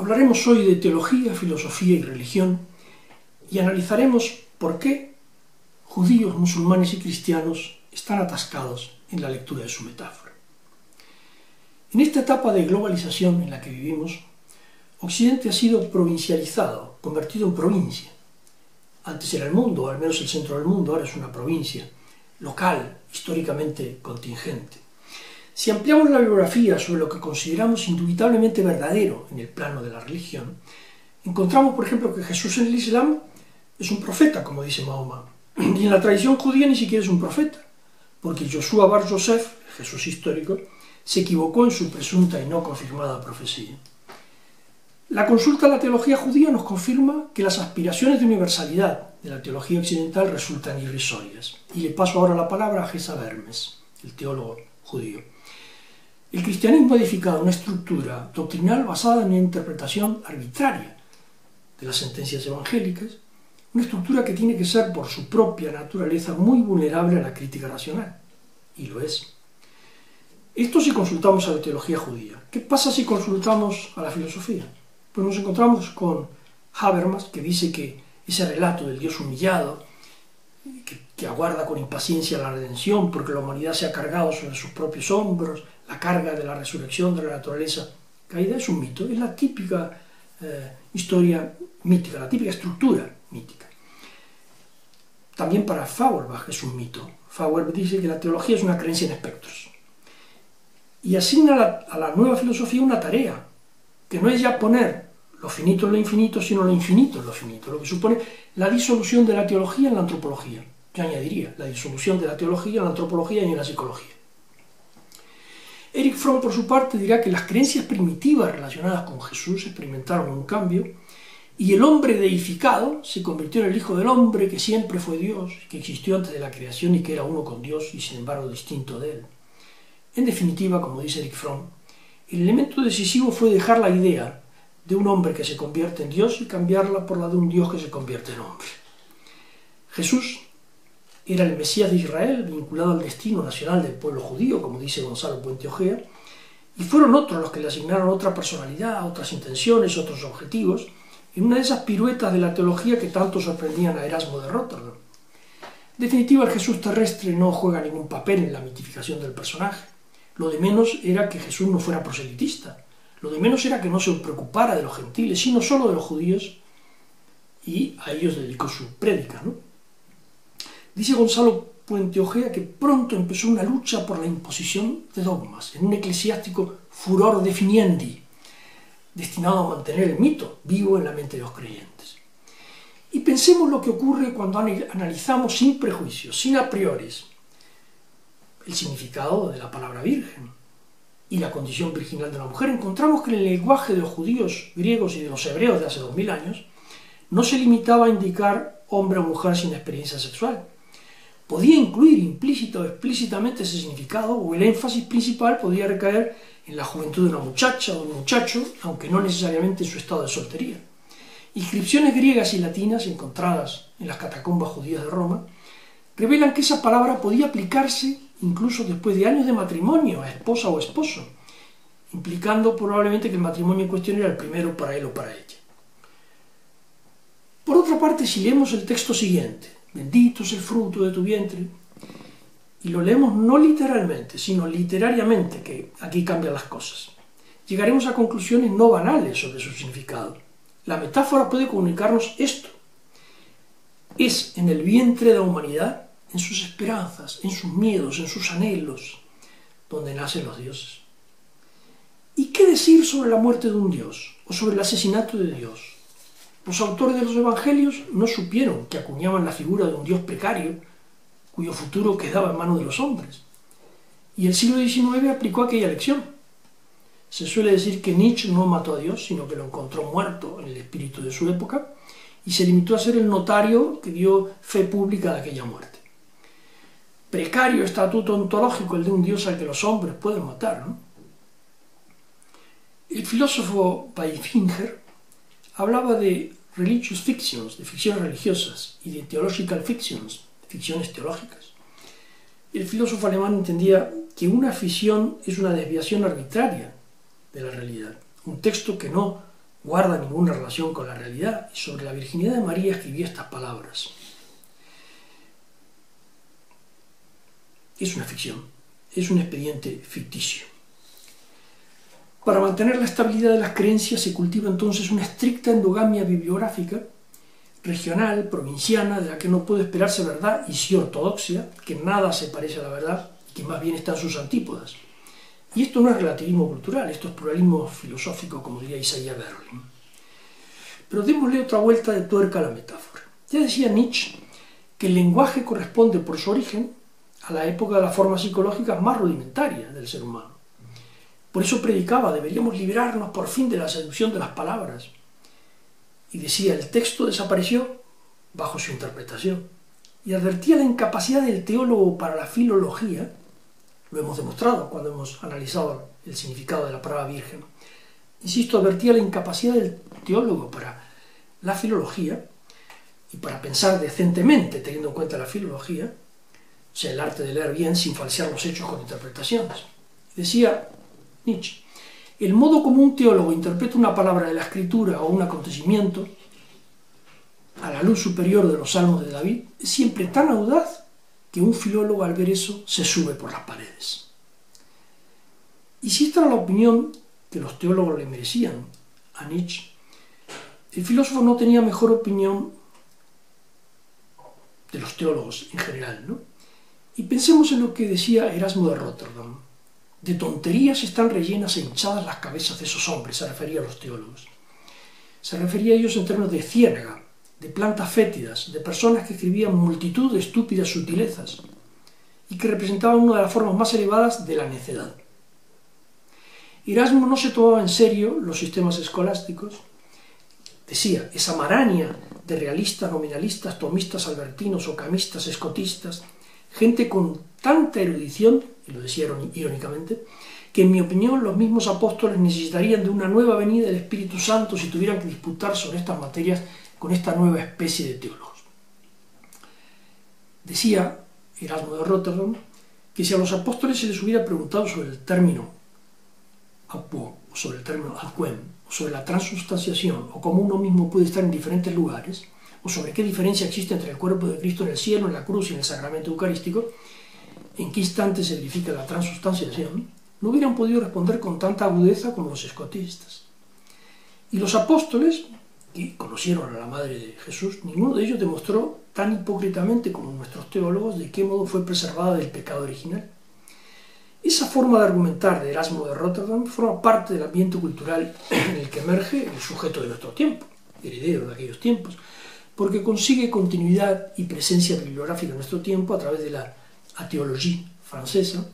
Hablaremos hoy de teología, filosofía y religión y analizaremos por qué judíos, musulmanes y cristianos están atascados en la lectura de su metáfora. En esta etapa de globalización en la que vivimos, Occidente ha sido provincializado, convertido en provincia. Antes era el mundo, al menos el centro del mundo, ahora es una provincia, local, históricamente contingente. Si ampliamos la bibliografía sobre lo que consideramos indubitablemente verdadero en el plano de la religión, encontramos, por ejemplo, que Jesús en el Islam es un profeta, como dice Mahoma, y en la tradición judía ni siquiera es un profeta, porque Yoshua Bar Yosef, el Jesús histórico, se equivocó en su presunta y no confirmada profecía. La consulta a la teología judía nos confirma que las aspiraciones de universalidad de la teología occidental resultan irrisorias. Y le paso ahora la palabra a Gesa Vermes, el teólogo judío. El cristianismo ha edificado una estructura doctrinal basada en una interpretación arbitraria de las sentencias evangélicas, una estructura que tiene que ser por su propia naturaleza muy vulnerable a la crítica racional, y lo es. Esto si consultamos a la teología judía. ¿Qué pasa si consultamos a la filosofía? Pues nos encontramos con Habermas, que dice que ese relato del Dios humillado, que aguarda con impaciencia la redención porque la humanidad se ha cargado sobre sus propios hombros, la carga de la resurrección de la naturaleza caída, es un mito, es la típica historia mítica, la típica estructura mítica. También para Feuerbach es un mito. Feuerbach dice que la teología es una creencia en espectros. Y asigna a la nueva filosofía una tarea, que no es ya poner lo finito en lo infinito, sino lo infinito en lo finito, lo que supone la disolución de la teología en la antropología. Yo añadiría la disolución de la teología en la antropología y en la psicología. Erich Fromm, por su parte, dirá que las creencias primitivas relacionadas con Jesús experimentaron un cambio y el hombre deificado se convirtió en el Hijo del Hombre que siempre fue Dios, que existió antes de la creación y que era uno con Dios y sin embargo distinto de él. En definitiva, como dice Erich Fromm, el elemento decisivo fue dejar la idea de un hombre que se convierte en Dios y cambiarla por la de un Dios que se convierte en hombre. Jesús era el Mesías de Israel, vinculado al destino nacional del pueblo judío, como dice Gonzalo Puente Ojea, y fueron otros los que le asignaron otra personalidad, otras intenciones, otros objetivos, en una de esas piruetas de la teología que tanto sorprendían a Erasmo de Róterdam. En definitiva, el Jesús terrestre no juega ningún papel en la mitificación del personaje. Lo de menos era que Jesús no fuera proselitista, lo de menos era que no se preocupara de los gentiles, sino solo de los judíos, y a ellos dedicó su prédica, ¿no? Dice Gonzalo Puente Ojea que pronto empezó una lucha por la imposición de dogmas, en un eclesiástico furor definiendi, destinado a mantener el mito vivo en la mente de los creyentes. Y pensemos lo que ocurre cuando analizamos sin prejuicios, sin a prioris, el significado de la palabra virgen y la condición virginal de la mujer. Encontramos que en el lenguaje de los judíos, griegos y de los hebreos de hace 2000 años no se limitaba a indicar hombre o mujer sin experiencia sexual. Podía incluir implícita o explícitamente ese significado, o el énfasis principal podía recaer en la juventud de una muchacha o un muchacho, aunque no necesariamente en su estado de soltería. Inscripciones griegas y latinas encontradas en las catacumbas judías de Roma revelan que esa palabra podía aplicarse incluso después de años de matrimonio a esposa o esposo, implicando probablemente que el matrimonio en cuestión era el primero para él o para ella. Por otra parte, si leemos el texto siguiente, bendito es el fruto de tu vientre, y lo leemos no literalmente, sino literariamente, que aquí cambian las cosas, llegaremos a conclusiones no banales sobre su significado. La metáfora puede comunicarnos esto: es en el vientre de la humanidad, en sus esperanzas, en sus miedos, en sus anhelos, donde nacen los dioses. ¿Y qué decir sobre la muerte de un dios, o sobre el asesinato de Dios? Los autores de los evangelios no supieron que acuñaban la figura de un dios precario, cuyo futuro quedaba en manos de los hombres. Y el siglo XIX aplicó aquella lección. Se suele decir que Nietzsche no mató a Dios, sino que lo encontró muerto en el espíritu de su época, y se limitó a ser el notario que dio fe pública de aquella muerte. Precario estatuto ontológico el de un Dios al que los hombres pueden matar, ¿no? El filósofo Weifinger hablaba de religious fictions, de ficciones religiosas, y de theological fictions, de ficciones teológicas. El filósofo alemán entendía que una ficción es una desviación arbitraria de la realidad, un texto que no guarda ninguna relación con la realidad, y sobre la virginidad de María escribió estas palabras. Es una ficción, es un expediente ficticio. Para mantener la estabilidad de las creencias se cultiva entonces una estricta endogamia bibliográfica, regional, provinciana, de la que no puede esperarse verdad y sí ortodoxia, que nada se parece a la verdad y que más bien está en sus antípodas. Y esto no es relativismo cultural, esto es pluralismo filosófico, como diría Isaiah Berlin. Pero démosle otra vuelta de tuerca a la metáfora. Ya decía Nietzsche que el lenguaje corresponde por su origen a la época de las formas psicológicas más rudimentarias del ser humano. Por eso predicaba, deberíamos librarnos por fin de la seducción de las palabras. Y decía, el texto desapareció bajo su interpretación. Y advertía la incapacidad del teólogo para la filología, lo hemos demostrado cuando hemos analizado el significado de la palabra virgen. Insisto, advertía la incapacidad del teólogo para la filología y para pensar decentemente, teniendo en cuenta la filología, o sea, el arte de leer bien sin falsear los hechos con interpretaciones. Decía Nietzsche, el modo como un teólogo interpreta una palabra de la escritura o un acontecimiento a la luz superior de los salmos de David es siempre tan audaz que un filólogo al ver eso se sube por las paredes. Y si esta era la opinión que los teólogos le merecían a Nietzsche, el filósofo no tenía mejor opinión de los teólogos en general, ¿no? Y pensemos en lo que decía Erasmo de Rotterdam. De tonterías están rellenas e hinchadas las cabezas de esos hombres, se refería a los teólogos. Se refería a ellos en términos de ciénaga, de plantas fétidas, de personas que escribían multitud de estúpidas sutilezas y que representaban una de las formas más elevadas de la necedad. Erasmo no se tomaba en serio los sistemas escolásticos. Decía, esa maraña de realistas, nominalistas, tomistas, albertinos, ocamistas, escotistas, gente con tanta erudición, y lo decía irónicamente, que en mi opinión los mismos apóstoles necesitarían de una nueva venida del Espíritu Santo si tuvieran que disputar sobre estas materias con esta nueva especie de teólogos. Decía Erasmo de Rotterdam que si a los apóstoles se les hubiera preguntado sobre el término apo, o sobre el término adquem, o sobre la transubstanciación, o cómo uno mismo puede estar en diferentes lugares, o sobre qué diferencia existe entre el cuerpo de Cristo en el cielo, en la cruz y en el sacramento eucarístico, en qué instante se verifica la transubstanciación, no hubieran podido responder con tanta agudeza como los escotistas. Y los apóstoles, que conocieron a la madre de Jesús, ninguno de ellos demostró tan hipócritamente como nuestros teólogos de qué modo fue preservada del pecado original. Esa forma de argumentar de Erasmo de Rotterdam forma parte del ambiente cultural en el que emerge el sujeto de nuestro tiempo, heredero de aquellos tiempos, porque consigue continuidad y presencia bibliográfica en nuestro tiempo a través de la ateología francesa,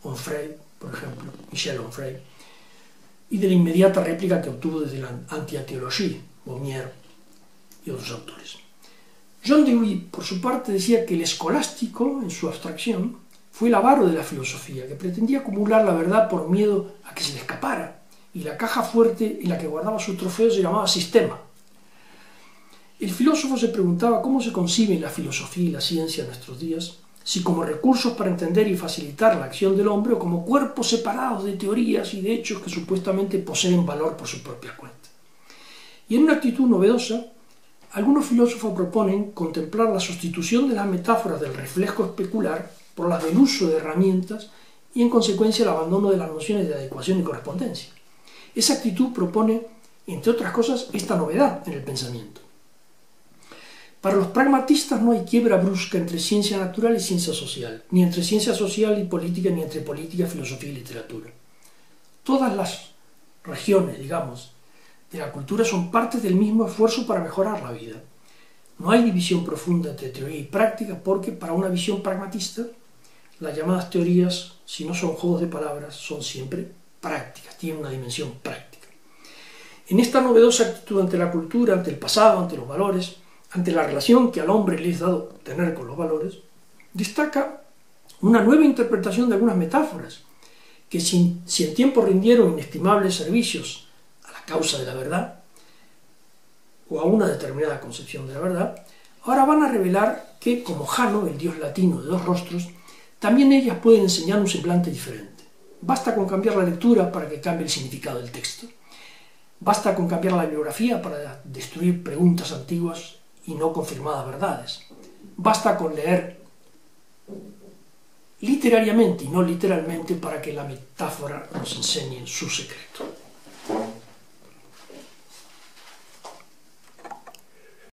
Onfray, por ejemplo, Michel Onfray, y de la inmediata réplica que obtuvo desde la anti-ateología, Baumier y otros autores. John Dewey, por su parte, decía que el escolástico, en su abstracción, fue el avaro de la filosofía, que pretendía acumular la verdad por miedo a que se le escapara, y la caja fuerte en la que guardaba sus trofeos se llamaba sistema. El filósofo se preguntaba cómo se conciben la filosofía y la ciencia en nuestros días, si como recursos para entender y facilitar la acción del hombre o como cuerpos separados de teorías y de hechos que supuestamente poseen valor por su propia cuenta. Y en una actitud novedosa, algunos filósofos proponen contemplar la sustitución de las metáforas del reflejo especular por las del uso de herramientas y en consecuencia el abandono de las nociones de adecuación y correspondencia. Esa actitud propone, entre otras cosas, esta novedad en el pensamiento. Para los pragmatistas no hay quiebra brusca entre ciencia natural y ciencia social, ni entre ciencia social y política, ni entre política, filosofía y literatura. Todas las regiones, digamos, de la cultura son partes del mismo esfuerzo para mejorar la vida. No hay división profunda entre teoría y práctica porque para una visión pragmatista las llamadas teorías, si no son juegos de palabras, son siempre prácticas, tienen una dimensión práctica. En esta novedosa actitud ante la cultura, ante el pasado, ante los valores, ante la relación que al hombre le es dado tener con los valores, destaca una nueva interpretación de algunas metáforas, que si en tiempo rindieron inestimables servicios a la causa de la verdad, o a una determinada concepción de la verdad, ahora van a revelar que, como Jano, el dios latino de dos rostros, también ellas pueden enseñar un semblante diferente. Basta con cambiar la lectura para que cambie el significado del texto. Basta con cambiar la bibliografía para destruir preguntas antiguas y no confirmadas verdades. Basta con leer literariamente y no literalmente para que la metáfora nos enseñe su secreto.